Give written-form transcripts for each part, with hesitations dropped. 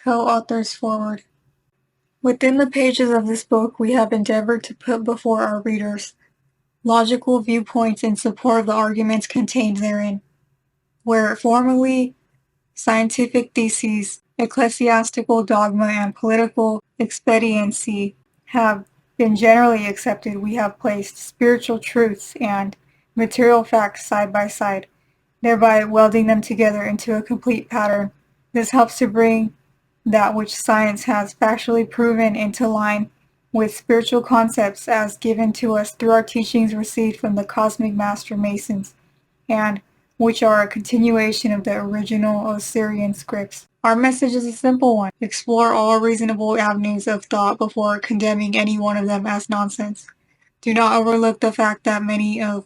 Co-authors forward. Within the pages of this book, we have endeavored to put before our readers logical viewpoints in support of the arguments contained therein, where formerly scientific theses, ecclesiastical dogma, and political expediency have been generally accepted. We have placed spiritual truths and material facts side by side, thereby welding them together into a complete pattern. This helps to bring that which science has factually proven into line with spiritual concepts as given to us through our teachings received from the cosmic master masons, and which are a continuation of the original Osirian scripts. Our message is a simple one. Explore all reasonable avenues of thought before condemning any one of them as nonsense. Do not overlook the fact that many of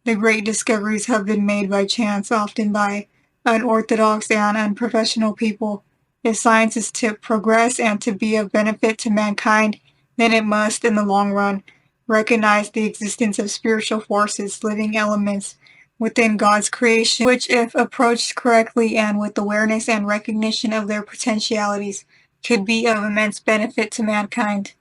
the great discoveries have been made by chance, often by unorthodox and unprofessional people. If science is to progress and to be of benefit to mankind, then it must, in the long run, recognize the existence of spiritual forces, living elements within God's creation, which, if approached correctly and with awareness and recognition of their potentialities, could be of immense benefit to mankind.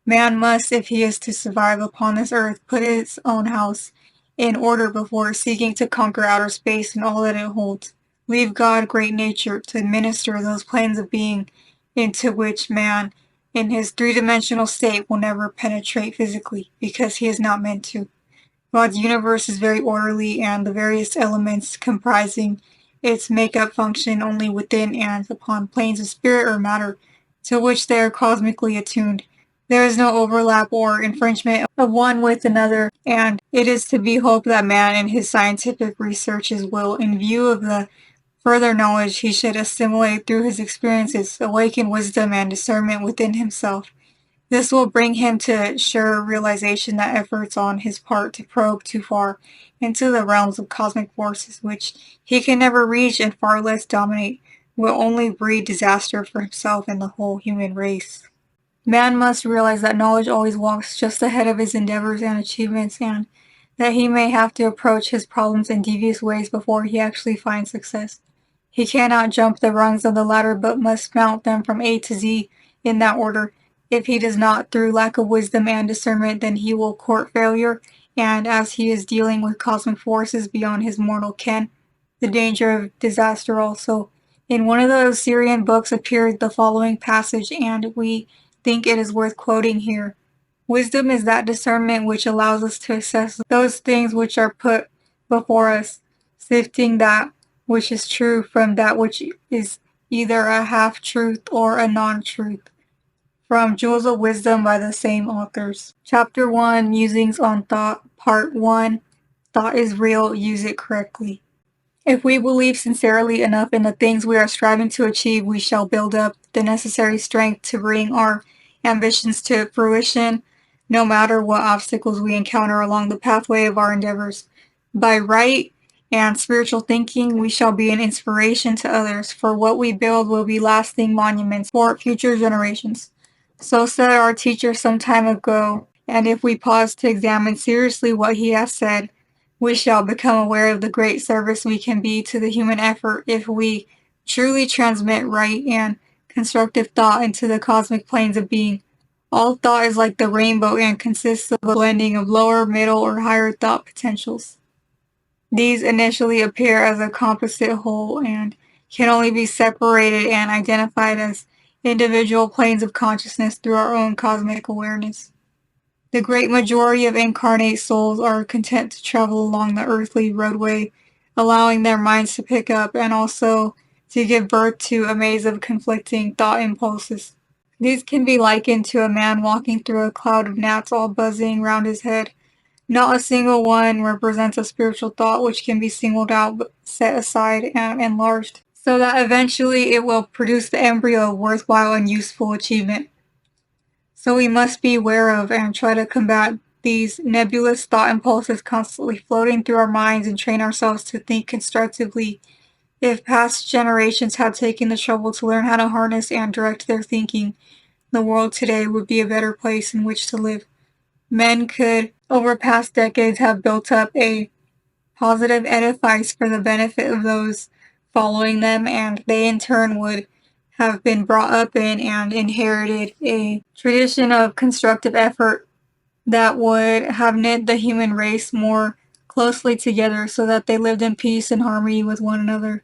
Man must, if he is to survive upon this earth, put his own house in order before seeking to conquer outer space and all that it holds. Leave God, great nature, to administer those planes of being into which man, in his three-dimensional state, will never penetrate physically, because he is not meant to. God's universe is very orderly, and the various elements comprising its make-up function only within and upon planes of spirit or matter, to which they are cosmically attuned. There is no overlap or infringement of one with another, and it is to be hoped that man in his scientific researches will, in view of the further knowledge he should assimilate through his experiences, awaken wisdom and discernment within himself. This will bring him to sure realization that efforts on his part to probe too far into the realms of cosmic forces, which he can never reach and far less dominate, will only breed disaster for himself and the whole human race. Man must realize that knowledge always walks just ahead of his endeavors and achievements, and that he may have to approach his problems in devious ways before he actually finds success. He cannot jump the rungs of the ladder, but must mount them from A to Z in that order. If he does not, through lack of wisdom and discernment, then he will court failure, and as he is dealing with cosmic forces beyond his mortal ken, the danger of disaster also. In one of the Osirian books appeared the following passage, and we think it is worth quoting here. Wisdom is that discernment which allows us to assess those things which are put before us, sifting that which is true from that which is either a half-truth or a non-truth. From Jewels of Wisdom by the same authors. Chapter 1, Musings on Thought, Part 1, Thought is Real, Use it Correctly. If we believe sincerely enough in the things we are striving to achieve, we shall build up the necessary strength to bring our ambitions to fruition, no matter what obstacles we encounter along the pathway of our endeavors. By right and spiritual thinking, we shall be an inspiration to others, for what we build will be lasting monuments for future generations. So said our teacher some time ago, and if we pause to examine seriously what he has said, we shall become aware of the great service we can be to the human effort if we truly transmit right and constructive thought into the cosmic planes of being. All thought is like the rainbow and consists of a blending of lower, middle, or higher thought potentials. These initially appear as a composite whole and can only be separated and identified as individual planes of consciousness through our own cosmic awareness. The great majority of incarnate souls are content to travel along the earthly roadway, allowing their minds to pick up and also to give birth to a maze of conflicting thought impulses. These can be likened to a man walking through a cloud of gnats all buzzing round his head. Not a single one represents a spiritual thought which can be singled out, but set aside and enlarged, so that eventually it will produce the embryo of worthwhile and useful achievement. So we must be aware of and try to combat these nebulous thought impulses constantly floating through our minds and train ourselves to think constructively. If past generations had taken the trouble to learn how to harness and direct their thinking, the world today would be a better place in which to live. Men could, over past decades, have built up a positive edifice for the benefit of those following them, and they in turn would have been brought up in and inherited a tradition of constructive effort that would have knit the human race more closely together so that they lived in peace and harmony with one another.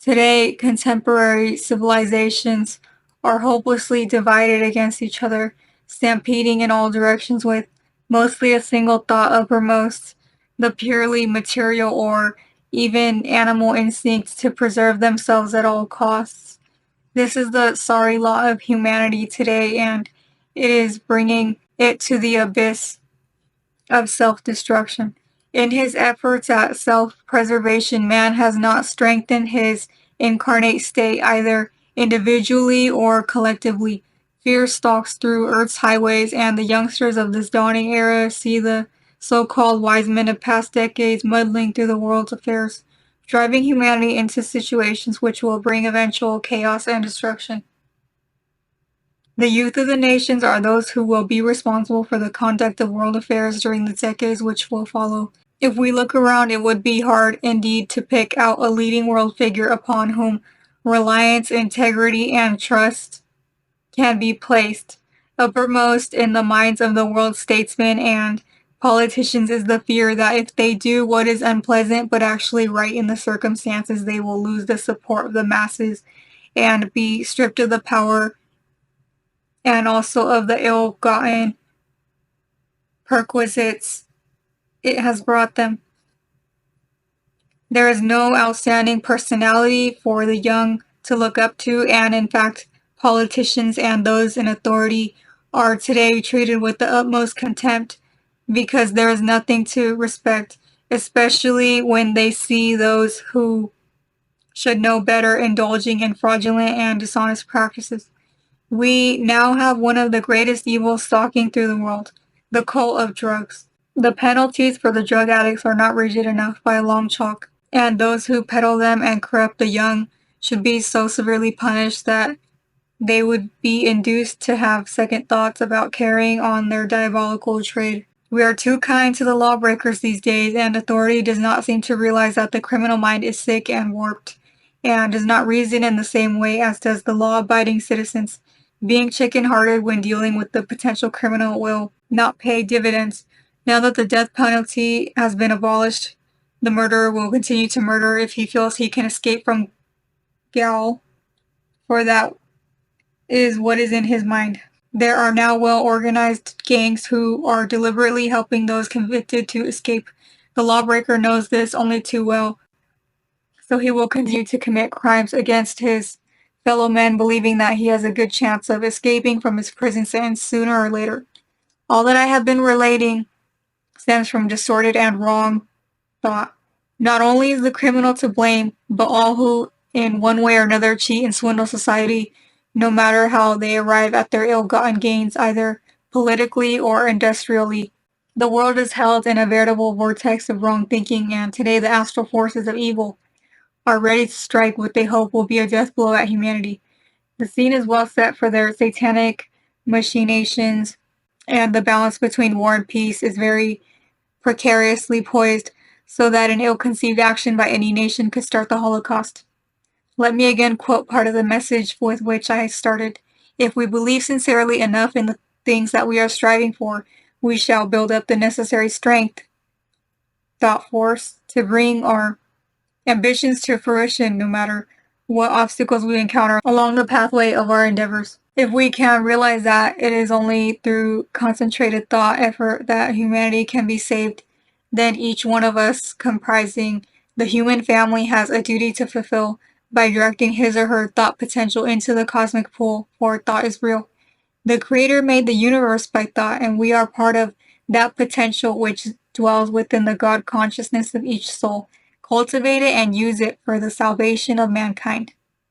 Today, contemporary civilizations are hopelessly divided against each other, stampeding in all directions with mostly a single thought uppermost, the purely material or even animal instincts to preserve themselves at all costs. This is the sorry lot of humanity today, and it is bringing it to the abyss of self-destruction. In his efforts at self-preservation, man has not strengthened his incarnate state either individually or collectively. Fear stalks through Earth's highways, and the youngsters of this dawning era see the so-called wise men of past decades muddling through the world's affairs, driving humanity into situations which will bring eventual chaos and destruction. The youth of the nations are those who will be responsible for the conduct of world affairs during the decades which will follow. If we look around, it would be hard indeed to pick out a leading world figure upon whom reliance, integrity, and trust can be placed. Uppermost in the minds of the world's statesmen and politicians is the fear that if they do what is unpleasant but actually right in the circumstances, they will lose the support of the masses and be stripped of the power and also of the ill-gotten perquisites it has brought them. There is no outstanding personality for the young to look up to, and in fact, politicians and those in authority are today treated with the utmost contempt because there is nothing to respect, especially when they see those who should know better indulging in fraudulent and dishonest practices. We now have one of the greatest evils stalking through the world, the cult of drugs. The penalties for the drug addicts are not rigid enough by a long chalk, and those who peddle them and corrupt the young should be so severely punished that they would be induced to have second thoughts about carrying on their diabolical trade. We are too kind to the lawbreakers these days, and authority does not seem to realize that the criminal mind is sick and warped, and does not reason in the same way as does the law-abiding citizens. Being chicken-hearted when dealing with the potential criminal will not pay dividends. Now that the death penalty has been abolished, the murderer will continue to murder if he feels he can escape from gaol, for that is what is in his mind. There are now well-organized gangs who are deliberately helping those convicted to escape. The lawbreaker knows this only too well, so he will continue to commit crimes against his fellow men, believing that he has a good chance of escaping from his prison sentence sooner or later. All that I have been relating stems from distorted and wrong thought. Not only is the criminal to blame, but all who in one way or another cheat and swindle society, no matter how they arrive at their ill-gotten gains, either politically or industrially. The world is held in a veritable vortex of wrong thinking, and today the astral forces of evil are ready to strike what they hope will be a death blow at humanity. The scene is well set for their satanic machinations, and the balance between war and peace is very precariously poised, so that an ill-conceived action by any nation could start the Holocaust. Let me again quote part of the message with which I started. If we believe sincerely enough in the things that we are striving for, we shall build up the necessary strength, thought force, to bring our ambitions to fruition no matter what obstacles we encounter along the pathway of our endeavors. If we can realize that it is only through concentrated thought effort that humanity can be saved, then each one of us comprising the human family has a duty to fulfill by directing his or her thought potential into the cosmic pool, for thought is real. The Creator made the universe by thought, and we are part of that potential which dwells within the God consciousness of each soul. Cultivate it and use it for the salvation of mankind.